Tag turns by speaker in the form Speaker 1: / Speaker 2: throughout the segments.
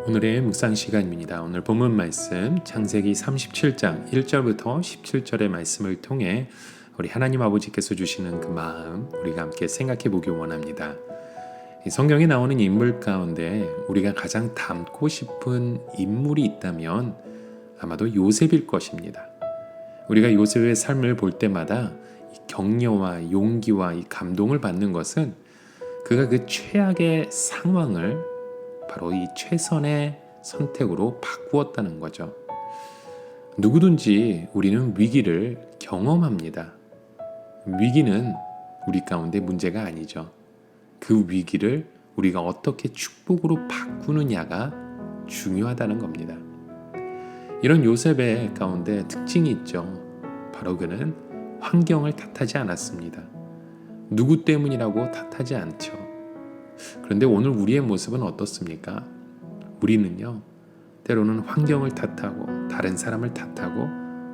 Speaker 1: 오늘의 묵상 시간입니다. 오늘 본문 말씀 창세기 37장 1절부터 17절의 말씀을 통해 우리 하나님 아버지께서 주시는 그 마음 우리가 함께 생각해 보기 원합니다. 이 성경에 나오는 인물 가운데 우리가 가장 닮고 싶은 인물이 있다면 아마도 요셉일 것입니다. 우리가 요셉의 삶을 볼 때마다 이 격려와 용기와 이 감동을 받는 것은 그가 그 최악의 상황을 바로 이 최선의 선택으로 바꾸었다는 거죠. 누구든지 우리는 위기를 경험합니다. 위기는 우리 가운데 문제가 아니죠. 그 위기를 우리가 어떻게 축복으로 바꾸느냐가 중요하다는 겁니다. 이런 요셉의 가운데 특징이 있죠. 바로 그는 환경을 탓하지 않았습니다. 누구 때문이라고 탓하지 않죠. 그런데 오늘 우리의 모습은 어떻습니까? 우리는요, 때로는 환경을 탓하고 다른 사람을 탓하고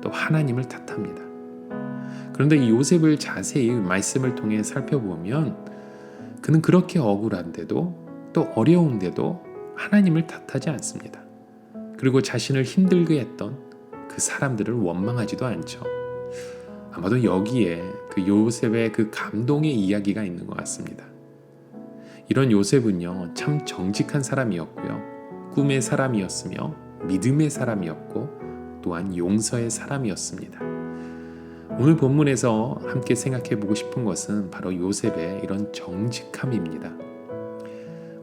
Speaker 1: 또 하나님을 탓합니다. 그런데 이 요셉을 자세히 말씀을 통해 살펴보면 그는 그렇게 억울한데도 또 어려운데도 하나님을 탓하지 않습니다. 그리고 자신을 힘들게 했던 그 사람들을 원망하지도 않죠. 아마도 여기에 그 요셉의 그 감동의 이야기가 있는 것 같습니다. 이런 요셉은요, 참 정직한 사람이었고요, 꿈의 사람이었으며 믿음의 사람이었고 또한 용서의 사람이었습니다. 오늘 본문에서 함께 생각해 보고 싶은 것은 바로 요셉의 이런 정직함입니다.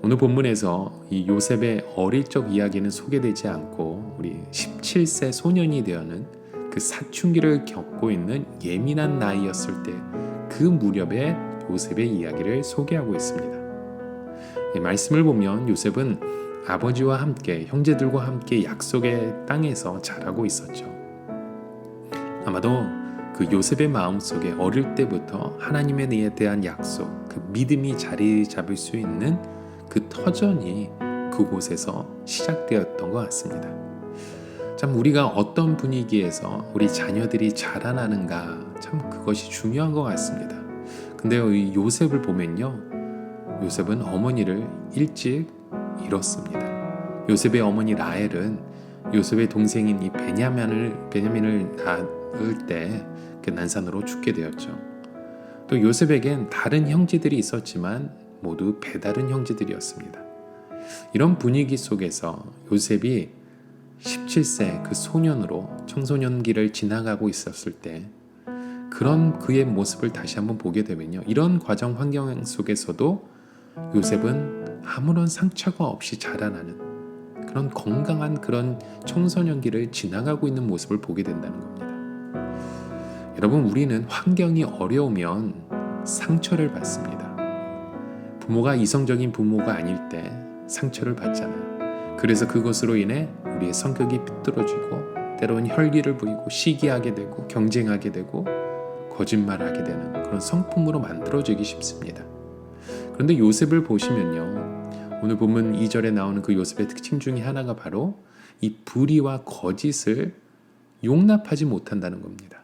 Speaker 1: 오늘 본문에서 이 요셉의 어릴 적 이야기는 소개되지 않고 우리 17세 소년이 되어는 그 사춘기를 겪고 있는 예민한 나이였을 때 그 무렵의 요셉의 이야기를 소개하고 있습니다. 말씀을 보면 요셉은 아버지와 함께 형제들과 함께 약속의 땅에서 자라고 있었죠. 아마도 그 요셉의 마음속에 어릴 때부터 하나님에 대한 약속, 그 믿음이 자리 잡을 수 있는 그 터전이 그곳에서 시작되었던 것 같습니다. 참 우리가 어떤 분위기에서 우리 자녀들이 자라나는가 참 그것이 중요한 것 같습니다. 근데 이 요셉을 보면요, 요셉은 어머니를 일찍 잃었습니다. 요셉의 어머니 라헬은 요셉의 동생인 이 베냐민을 낳을 때 그 난산으로 죽게 되었죠. 또 요셉에겐 다른 형제들이 있었지만 모두 배다른 형제들이었습니다. 이런 분위기 속에서 요셉이 17세 그 소년으로 청소년기를 지나가고 있었을 때 그런 그의 모습을 다시 한번 보게 되면요, 이런 과정 환경 속에서도 요셉은 아무런 상처가 없이 자라나는 그런 건강한 그런 청소년기를 지나가고 있는 모습을 보게 된다는 겁니다. 여러분, 우리는 환경이 어려우면 상처를 받습니다. 부모가 이성적인 부모가 아닐 때 상처를 받잖아요. 그래서 그것으로 인해 우리의 성격이 삐뚤어지고 때로는 혈기를 부리고 시기하게 되고 경쟁하게 되고 거짓말하게 되는 그런 성품으로 만들어지기 쉽습니다. 그런데 요셉을 보시면요, 오늘 본문 2절에 나오는 그 요셉의 특징 중에 하나가 바로 이 불의와 거짓을 용납하지 못한다는 겁니다.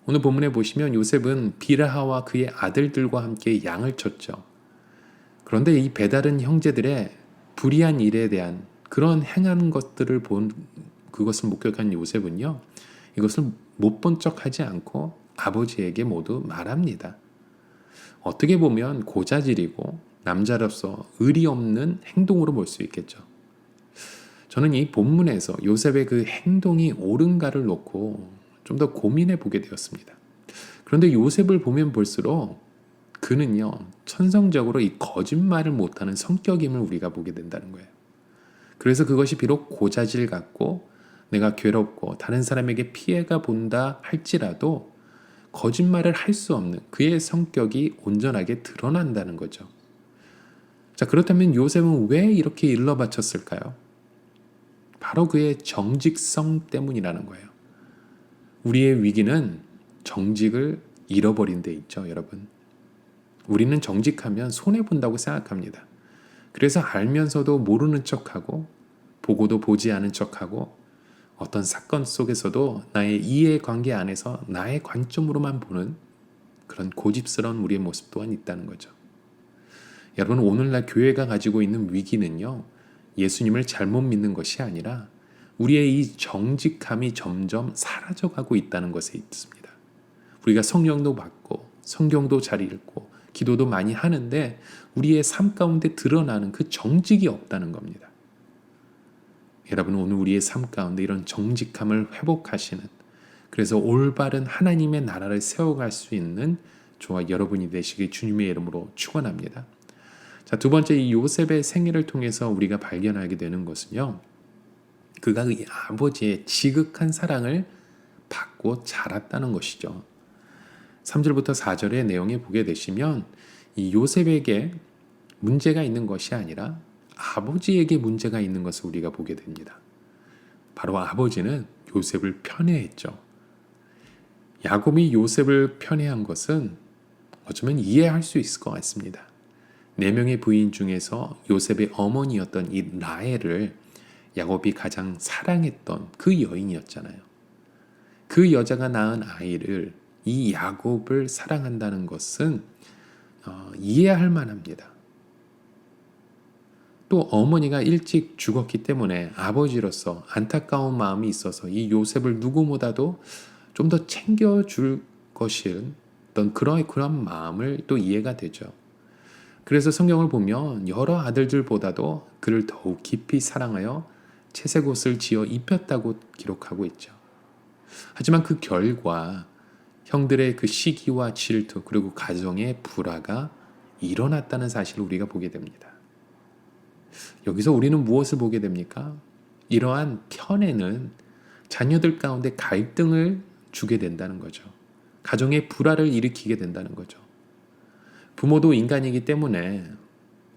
Speaker 1: 오늘 본문에 보시면 요셉은 비라하와 그의 아들들과 함께 양을 쳤죠. 그런데 이 배다른 형제들의 불의한 일에 대한 그런 행하는 것들을 본 그것을 목격한 요셉은요, 이것을 못 본 척하지 않고 아버지에게 모두 말합니다. 어떻게 보면 고자질이고 남자로서 의리 없는 행동으로 볼 수 있겠죠. 저는 이 본문에서 요셉의 그 행동이 옳은가를 놓고 좀 더 고민해 보게 되었습니다. 그런데 요셉을 보면 볼수록 그는요, 천성적으로 이 거짓말을 못하는 성격임을 우리가 보게 된다는 거예요. 그래서 그것이 비록 고자질 같고 내가 괴롭고 다른 사람에게 피해가 본다 할지라도 거짓말을 할 수 없는 그의 성격이 온전하게 드러난다는 거죠. 자, 그렇다면 요셉은 왜 이렇게 일러 바쳤을까요? 바로 그의 정직성 때문이라는 거예요. 우리의 위기는 정직을 잃어버린 데 있죠, 여러분. 우리는 정직하면 손해본다고 생각합니다. 그래서 알면서도 모르는 척하고 보고도 보지 않은 척하고 어떤 사건 속에서도 나의 이해관계 안에서 나의 관점으로만 보는 그런 고집스러운 우리의 모습 또한 있다는 거죠. 여러분, 오늘날 교회가 가지고 있는 위기는요, 예수님을 잘못 믿는 것이 아니라 우리의 이 정직함이 점점 사라져가고 있다는 것에 있습니다. 우리가 성령도 받고 성경도 잘 읽고 기도도 많이 하는데 우리의 삶 가운데 드러나는 그 정직이 없다는 겁니다. 여러분, 오늘 우리의 삶 가운데 이런 정직함을 회복하시는, 그래서 올바른 하나님의 나라를 세워갈 수 있는 저와 여러분이 되시길 주님의 이름으로 축원합니다. 자, 두 번째, 이 요셉의 생애를 통해서 우리가 발견하게 되는 것은요, 그가 이 아버지의 지극한 사랑을 받고 자랐다는 것이죠. 3절부터 4절의 내용에 보게 되시면 이 요셉에게 문제가 있는 것이 아니라 아버지에게 문제가 있는 것을 우리가 보게 됩니다. 바로 아버지는 요셉을 편애했죠. 야곱이 요셉을 편애한 것은 어쩌면 이해할 수 있을 것 같습니다. 4명의 부인 중에서 요셉의 어머니였던 이 라헬을 야곱이 가장 사랑했던 그 여인이었잖아요. 그 여자가 낳은 아이를, 이 야곱을 사랑한다는 것은 이해할 만합니다. 또 어머니가 일찍 죽었기 때문에 아버지로서 안타까운 마음이 있어서 이 요셉을 누구보다도 좀 더 챙겨줄 것인 어떤 그런 마음을 또 이해가 되죠. 그래서 성경을 보면 여러 아들들보다도 그를 더욱 깊이 사랑하여 채색 옷을 지어 입혔다고 기록하고 있죠. 하지만 그 결과 형들의 그 시기와 질투 그리고 가정의 불화가 일어났다는 사실을 우리가 보게 됩니다. 여기서 우리는 무엇을 보게 됩니까? 이러한 편애는 자녀들 가운데 갈등을 주게 된다는 거죠. 가정의 불화를 일으키게 된다는 거죠. 부모도 인간이기 때문에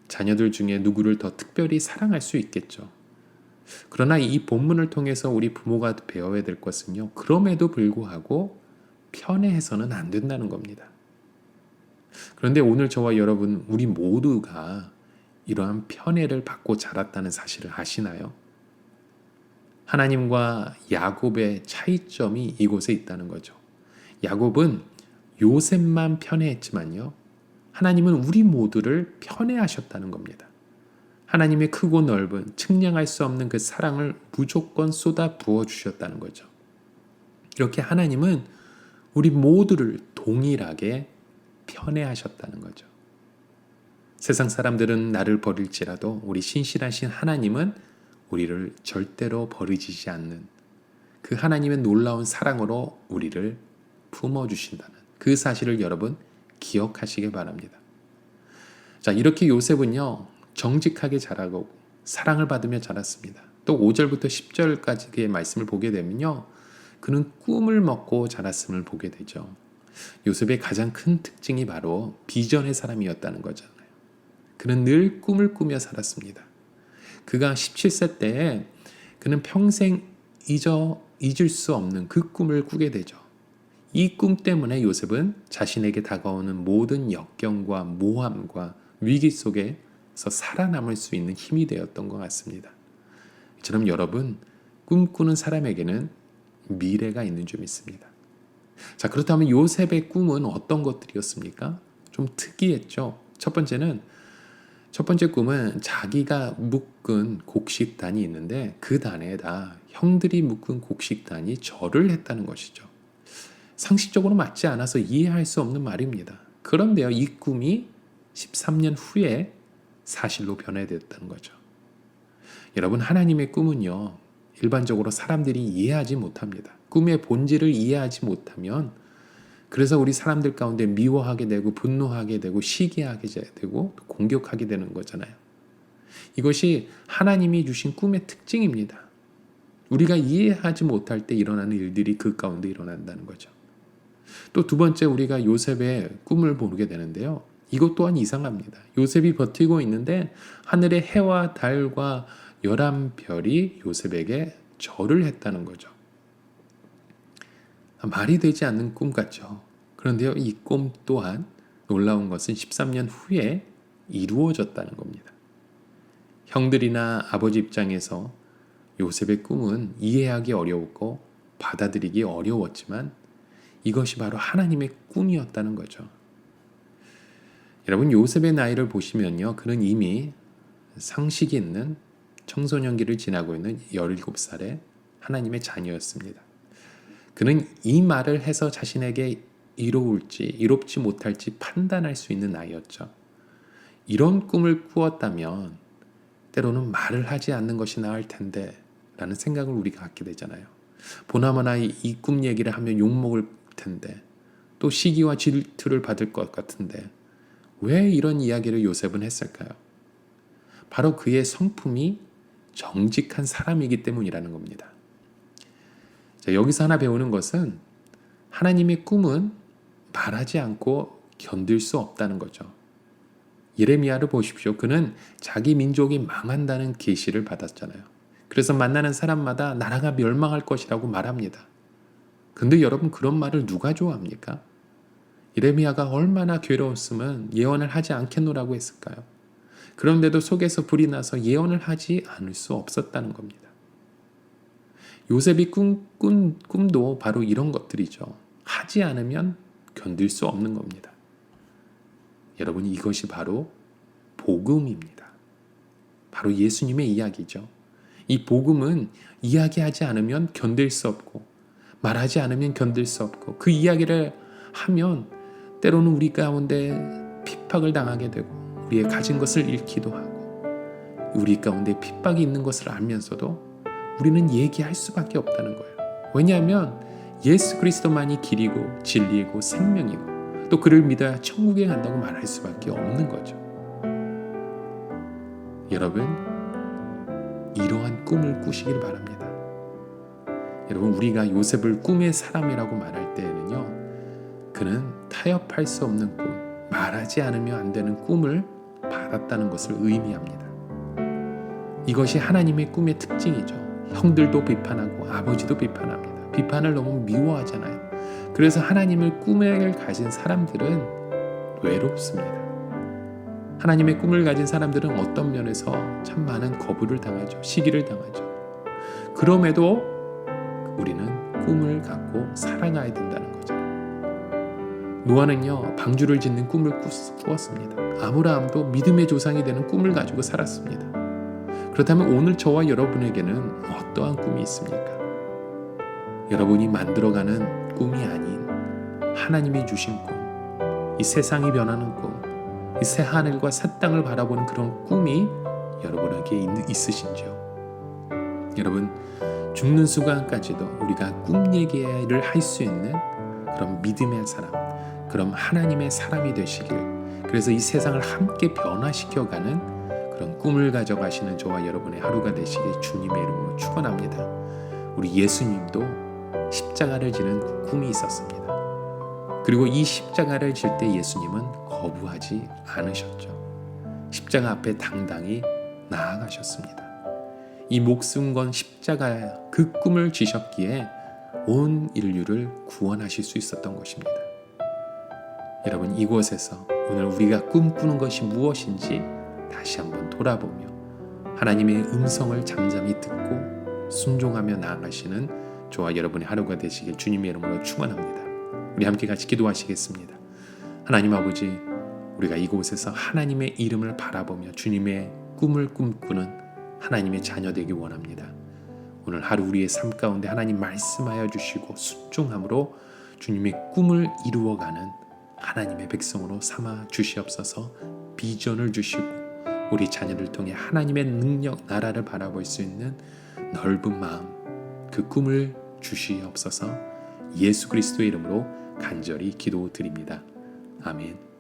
Speaker 1: 자녀들 중에 누구를 더 특별히 사랑할 수 있겠죠. 그러나 이 본문을 통해서 우리 부모가 배워야 될 것은요, 그럼에도 불구하고 편애해서는 안 된다는 겁니다. 그런데 오늘 저와 여러분, 우리 모두가 이러한 편애를 받고 자랐다는 사실을 아시나요? 하나님과 야곱의 차이점이 이곳에 있다는 거죠. 야곱은 요셉만 편애했지만요, 하나님은 우리 모두를 편애하셨다는 겁니다. 하나님의 크고 넓은 측량할 수 없는 그 사랑을 무조건 쏟아 부어 주셨다는 거죠. 이렇게 하나님은 우리 모두를 동일하게 편애하셨다는 거죠. 세상 사람들은 나를 버릴지라도 우리 신실하신 하나님은 우리를 절대로 버리지 않는 그 하나님의 놀라운 사랑으로 우리를 품어주신다는 그 사실을 여러분 기억하시길 바랍니다. 자, 이렇게 요셉은요, 정직하게 자라고 사랑을 받으며 자랐습니다. 또 5절부터 10절까지의 말씀을 보게 되면요, 그는 꿈을 먹고 자랐음을 보게 되죠. 요셉의 가장 큰 특징이 바로 비전의 사람이었다는 거잖아요. 그는 늘 꿈을 꾸며 살았습니다. 그가 17세 때에 그는 평생 잊을 수 없는 그 꿈을 꾸게 되죠. 이 꿈 때문에 요셉은 자신에게 다가오는 모든 역경과 모함과 위기 속에서 살아남을 수 있는 힘이 되었던 것 같습니다. 이처럼 여러분, 꿈꾸는 사람에게는 미래가 있는 줄 믿습니다. 자, 그렇다면 요셉의 꿈은 어떤 것들이었습니까? 좀 특이했죠. 첫 번째 꿈은 자기가 묶은 곡식단이 있는데 그 단에다 형들이 묶은 곡식단이 절을 했다는 것이죠. 상식적으로 맞지 않아서 이해할 수 없는 말입니다. 그런데요, 이 꿈이 13년 후에 사실로 변해졌다는 거죠. 여러분, 하나님의 꿈은요, 일반적으로 사람들이 이해하지 못합니다. 꿈의 본질을 이해하지 못하면 그래서 우리 사람들 가운데 미워하게 되고 분노하게 되고 시기하게 되고 공격하게 되는 거잖아요. 이것이 하나님이 주신 꿈의 특징입니다. 우리가 이해하지 못할 때 일어나는 일들이 그 가운데 일어난다는 거죠. 또 두 번째, 우리가 요셉의 꿈을 보게 되는데요. 이것 또한 이상합니다. 요셉이 버티고 있는데 하늘의 해와 달과 11별이 요셉에게 절을 했다는 거죠. 말이 되지 않는 꿈 같죠. 그런데요, 이 꿈 또한 놀라운 것은 13년 후에 이루어졌다는 겁니다. 형들이나 아버지 입장에서 요셉의 꿈은 이해하기 어려웠고 받아들이기 어려웠지만 이것이 바로 하나님의 꿈이었다는 거죠. 여러분, 요셉의 나이를 보시면요, 그는 이미 상식이 있는 청소년기를 지나고 있는 17살의 하나님의 자녀였습니다. 그는 이 말을 해서 자신에게 이롭지 못할지 판단할 수 있는 나이였죠. 이런 꿈을 꾸었다면 때로는 말을 하지 않는 것이 나을 텐데 라는 생각을 우리가 갖게 되잖아요. 보나마나 이 꿈 얘기를 하면 욕먹을 텐데 또 시기와 질투를 받을 것 같은데 왜 이런 이야기를 요셉은 했을까요? 바로 그의 성품이 정직한 사람이기 때문이라는 겁니다. 자, 여기서 하나 배우는 것은 하나님의 꿈은 말하지 않고 견딜 수 없다는 거죠. 예레미야를 보십시오. 그는 자기 민족이 망한다는 계시를 받았잖아요. 그래서 만나는 사람마다 나라가 멸망할 것이라고 말합니다. 근데 여러분, 그런 말을 누가 좋아합니까? 예레미야가 얼마나 괴로웠으면 예언을 하지 않겠노라고 했을까요? 그런데도 속에서 불이 나서 예언을 하지 않을 수 없었다는 겁니다. 요셉이 꾼 꿈도 바로 이런 것들이죠. 하지 않으면 견딜 수 없는 겁니다. 여러분, 이것이 바로 복음입니다. 바로 예수님의 이야기죠. 이 복음은 이야기하지 않으면 견딜 수 없고 말하지 않으면 견딜 수 없고 그 이야기를 하면 때로는 우리 가운데 핍박을 당하게 되고 우리의 가진 것을 잃기도 하고 우리 가운데 핍박이 있는 것을 알면서도 우리는 얘기할 수밖에 없다는 거예요. 왜냐하면 예수 그리스도만이 길이고 진리이고 생명이고 또 그를 믿어야 천국에 간다고 말할 수밖에 없는 거죠. 여러분, 이러한 꿈을 꾸시길 바랍니다. 여러분, 우리가 요셉을 꿈의 사람이라고 말할 때에는요, 그는 타협할 수 없는 꿈, 말하지 않으면 안 되는 꿈을 받았다는 것을 의미합니다. 이것이 하나님의 꿈의 특징이죠. 형들도 비판하고 아버지도 비판합니다. 비판을 너무 미워하잖아요. 그래서 하나님의 꿈을 가진 사람들은 외롭습니다. 하나님의 꿈을 가진 사람들은 어떤 면에서 참 많은 거부를 당하죠. 시기를 당하죠. 그럼에도 우리는 꿈을 갖고 살아가야 된다는 거죠. 노아는요, 방주를 짓는 꿈을 꾸었습니다. 아브라함도 믿음의 조상이 되는 꿈을 가지고 살았습니다. 그렇다면 오늘 저와 여러분에게는 어떠한 꿈이 있습니까? 여러분이 만들어가는 꿈이 아닌 하나님이 주신 꿈, 이 세상이 변하는 꿈, 이 새 하늘과 새 땅을 바라보는 그런 꿈이 여러분에게 있으신지요? 여러분, 죽는 순간까지도 우리가 꿈 얘기를 할 수 있는 그런 믿음의 사람, 그런 하나님의 사람이 되시길, 그래서 이 세상을 함께 변화시켜가는 그런 꿈을 가져가시는 저와 여러분의 하루가 되시길 주님의 이름으로 축원합니다. 우리 예수님도 십자가를 지는 꿈이 있었습니다. 그리고 이 십자가를 질 때 예수님은 거부하지 않으셨죠. 십자가 앞에 당당히 나아가셨습니다. 이 목숨 건 십자가 그 꿈을 지셨기에 온 인류를 구원하실 수 있었던 것입니다. 여러분, 이곳에서 오늘 우리가 꿈꾸는 것이 무엇인지 다시 한번 돌아보며 하나님의 음성을 잠잠히 듣고 순종하며 나아가시는 저와 여러분의 하루가 되시길 주님의 이름으로 축원합니다. 우리 함께 같이 기도하시겠습니다. 하나님 아버지, 우리가 이곳에서 하나님의 이름을 바라보며 주님의 꿈을 꿈꾸는 하나님의 자녀 되기 원합니다. 오늘 하루 우리의 삶 가운데 하나님 말씀하여 주시고 순종함으로 주님의 꿈을 이루어가는 하나님의 백성으로 삼아 주시옵소서. 비전을 주시고 우리 자녀를 통해 하나님의 능력, 나라를 바라볼 수 있는 넓은 마음, 그 꿈을 주시옵소서. 예수 그리스도의 이름으로 간절히 기도드립니다. 아멘.